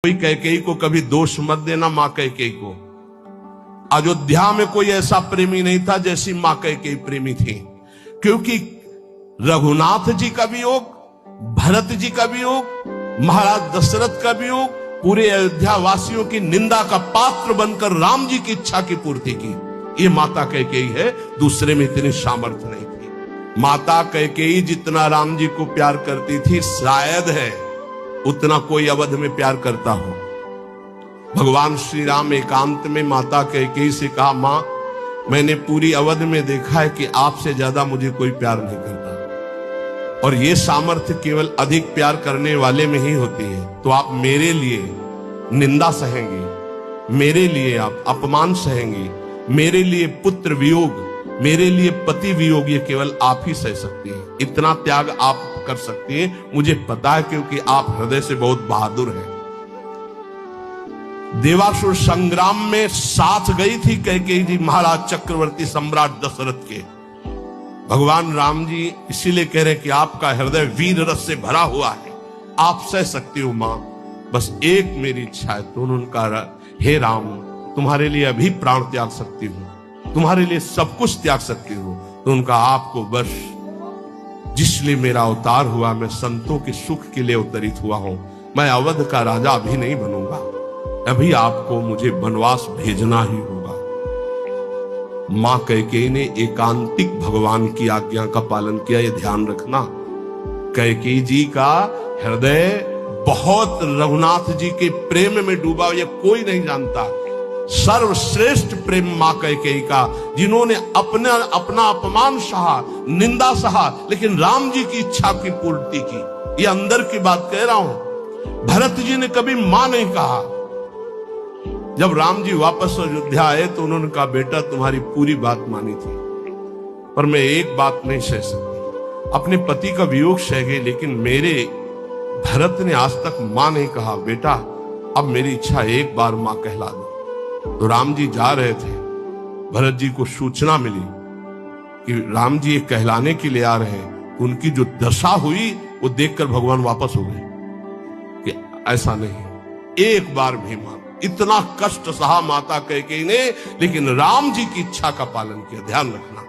कोई कैकेयी को कभी दोष मत देना। मां कैकेयी को अयोध्या में कोई ऐसा प्रेमी नहीं था जैसी मां कैकेयी प्रेमी थी, क्योंकि रघुनाथ जी का वियोग, भरत जी का वियोग, महाराज दशरथ का वियोग पूरे अयोध्या वासियों की निंदा का पात्र बनकर राम जी की इच्छा की पूर्ति की। ये माता कैकेयी है, दूसरे में इतनी सामर्थ्य नहीं थी। माता कैकेयी जितना राम जी को प्यार करती थी, शायद है उतना कोई अवध में प्यार करता हो। भगवान श्री राम एकांत में माता कैकेयी से कहा, मां मैंने पूरी अवध में देखा है कि आपसे ज्यादा मुझे कोई प्यार नहीं करता, और ये सामर्थ्य केवल अधिक प्यार करने वाले में ही होती है। तो आप मेरे लिए निंदा सहेंगे, मेरे लिए आप अपमान सहेंगे, मेरे लिए पुत्र वियोग, मेरे लिए पति वियोग, ये केवल आप ही सह सकती हैं। इतना त्याग आप कर सकती हैं, मुझे पता है, क्योंकि आप हृदय से बहुत बहादुर हैं। देवासुर संग्राम में साथ गई थी कैकेयी जी महाराज चक्रवर्ती सम्राट दशरथ के। भगवान राम जी इसीलिए कह रहे कि आपका हृदय वीर रस से भरा हुआ है, आप सह सकती हो मां, बस एक मेरी इच्छा है। तो उन्होंने कहा, हे राम तुम्हारे लिए अभी प्राण त्याग सकती हूं, तुम्हारे लिए सब कुछ त्याग सकती हूं। तो उनका आपको बस जिसलिए मेरा अवतार हुआ, मैं संतों के सुख के लिए अवतरित हुआ हूं, मैं अवध का राजा अभी नहीं बनूंगा, अभी आपको मुझे वनवास भेजना ही होगा। मां कैकेयी ने एकांतिक भगवान की आज्ञा का पालन किया, ये ध्यान रखना। कैकेयी जी का हृदय बहुत रघुनाथ जी के प्रेम में डूबा, ये कोई नहीं जानता। सर्वश्रेष्ठ प्रेम मां कैकेयी का, जिन्होंने अपना अपमान सहा, निंदा सहा, लेकिन राम जी की इच्छा की पूर्ति की। ये अंदर की बात कह रहा हूं। भरत जी ने कभी मां नहीं कहा। जब राम जी वापस अयोध्या आए तो उन्होंने कहा, बेटा तुम्हारी पूरी बात मानी थी, पर मैं एक बात नहीं सह सकती। अपने पति का वियोग सह गई, लेकिन मेरे भरत ने आज तक मां नहीं कहा। बेटा अब मेरी इच्छा एक बार मां कहला दो। तो राम जी जा रहे थे, भरत जी को सूचना मिली कि राम जी एक कहलाने के लिए आ रहे हैं। उनकी जो दशा हुई वो देखकर भगवान वापस हो गए कि ऐसा नहीं, एक बार भी मान। इतना कष्ट सहा माता कैकेयी ने, लेकिन राम जी की इच्छा का पालन किया। ध्यान रखना।